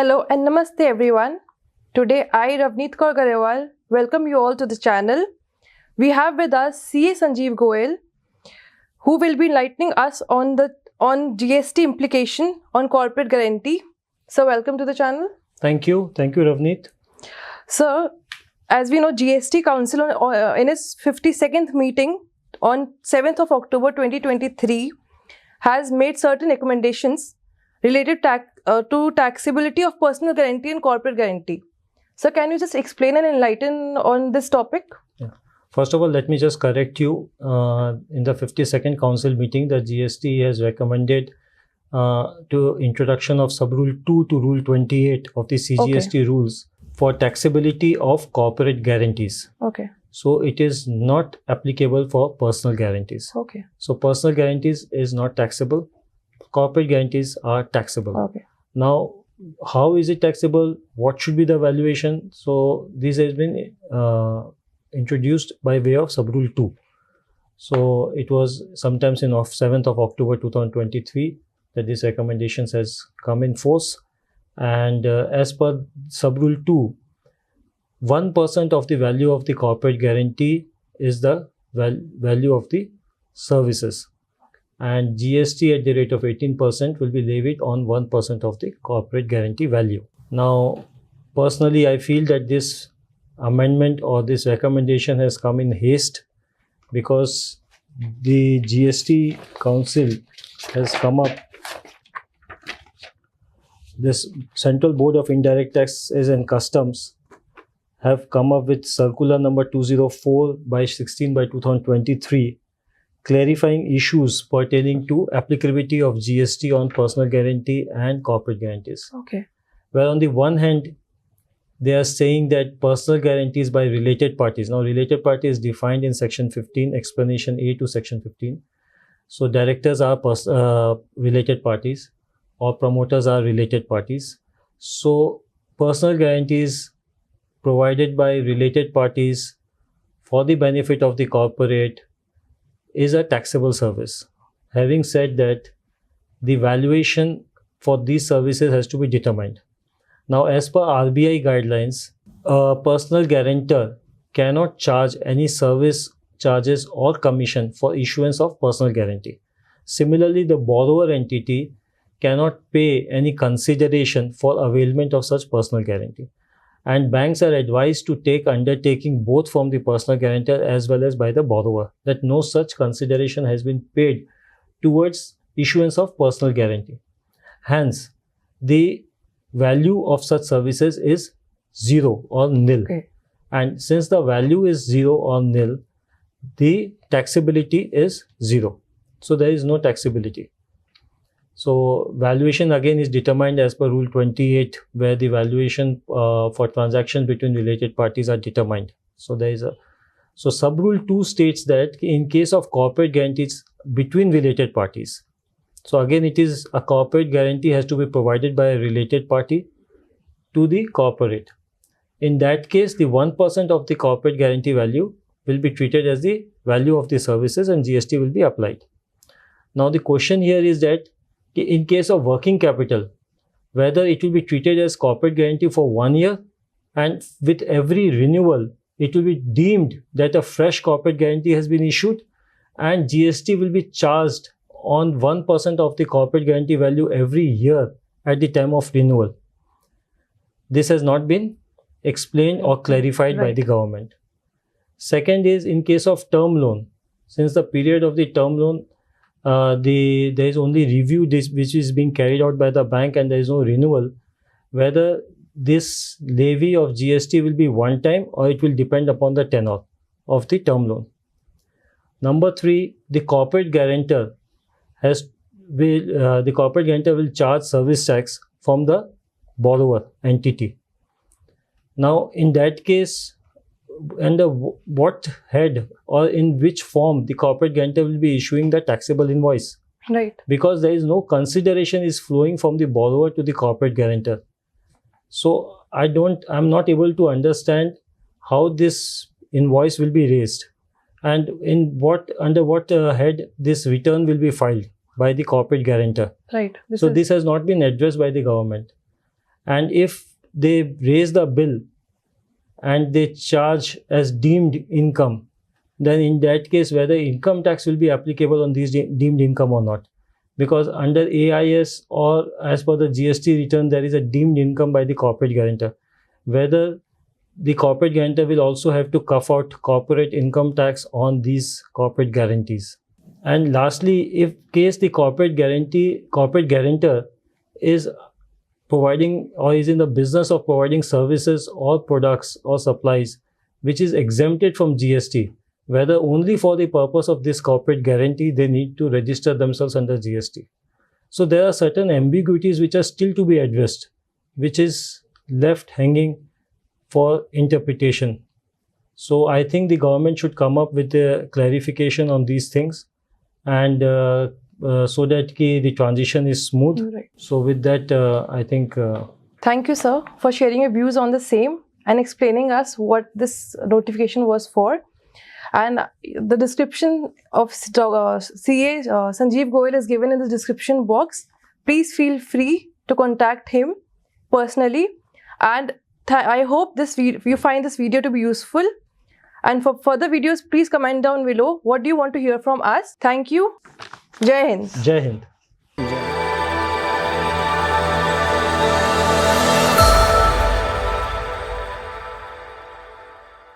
Hello and namaste everyone. Today I, Ravneet Kaur Garewal, welcome you all to the channel. We have with us CA Sanjeev Goel, who will be enlightening us on GST implication on corporate guarantee. So welcome to the channel. Thank you Ravneet. Sir, as we know, GST Council in its 52nd meeting on 7th of October 2023 has made certain recommendations related to taxability of personal guarantee and corporate guarantee. So can you just explain and enlighten on this topic? Yeah. First of all, let me just correct you. In the 52nd Council meeting, the GST has recommended to introduction of Sub-Rule 2 to Rule 28 of the CGST rules for taxability of corporate guarantees. Okay. So it is not applicable for personal guarantees. Okay. So personal guarantees is not taxable. Corporate guarantees are taxable. Okay. Now, how is it taxable? What should be the valuation? So this has been introduced by way of Sub-Rule 2. So it was sometimes in 7th of October 2023 that this recommendations has come in force. And as per Sub-Rule 2, 1% of the value of the corporate guarantee is the value of the services. And GST at the rate of 18% will be levied on 1% of the corporate guarantee value. Now, personally, I feel that this amendment or this recommendation has come in haste because the GST Council has come up. This Central Board of Indirect Taxes and Customs have come up with circular number 204/16/2023 clarifying issues pertaining to applicability of GST on personal guarantee and corporate guarantees. Okay. Where on the one hand, they are saying that personal guarantees by related parties. Now, related party is defined in Section 15, Explanation A to Section 15. So, directors are related parties or promoters are related parties. So, personal guarantees provided by related parties for the benefit of the corporate is a taxable service. Having said that, the valuation for these services has to be determined. Now, as per RBI guidelines, a personal guarantor cannot charge any service charges or commission for issuance of personal guarantee. Similarly, the borrower entity cannot pay any consideration for availment of such personal guarantee. And banks are advised to take undertaking both from the personal guarantor as well as by the borrower, that no such consideration has been paid towards issuance of personal guarantee. Hence, the value of such services is zero or nil. Okay. And since the value is zero or nil, the taxability is zero. So there is no taxability. So valuation again is determined as per Rule 28, where the valuation for transactions between related parties are determined. So there is so Sub-Rule 2 states that in case of corporate guarantees between related parties. So again, it is a corporate guarantee has to be provided by a related party to the corporate. In that case, the 1% of the corporate guarantee value will be treated as the value of the services and GST will be applied. Now the question here is that in case of working capital, whether it will be treated as corporate guarantee for 1 year, and with every renewal, it will be deemed that a fresh corporate guarantee has been issued and GST will be charged on 1% of the corporate guarantee value every year at the time of renewal. This has not been explained or clarified by the government. Second is in case of term loan, since the period of the term loan there is only review which is being carried out by the bank and there is no renewal, whether this levy of GST will be one time or it will depend upon the tenor of the term loan. Number 3, the corporate guarantor will charge service tax from the borrower entity. Now in that case, under what head or in which form the corporate guarantor will be issuing the taxable invoice? Right. Because there is no consideration is flowing from the borrower to the corporate guarantor. So I'm not able to understand how this invoice will be raised and under what head this return will be filed by the corporate guarantor. Right. This has not been addressed by the government. And if they raise the bill and they charge as deemed income, then in that case, whether income tax will be applicable on these deemed income or not. Because under AIS or as per the GST return, there is a deemed income by the corporate guarantor. Whether the corporate guarantor will also have to cough out corporate income tax on these corporate guarantees. And lastly, if case the corporate guarantor is providing or is in the business of providing services or products or supplies which is exempted from GST, whether only for the purpose of this corporate guarantee, they need to register themselves under GST. So there are certain ambiguities which are still to be addressed, which is left hanging for interpretation. So I think the government should come up with a clarification on these things, and so that the transition is smooth. Right. So with that, I think... Thank you, sir, for sharing your views on the same and explaining us what this notification was for. And the description of CA Sanjeev Goyal is given in the description box. Please feel free to contact him personally. And I hope you find this video to be useful. And for further videos, please comment down below. What do you want to hear from us? Thank you. Jai Hind. Jai Hind.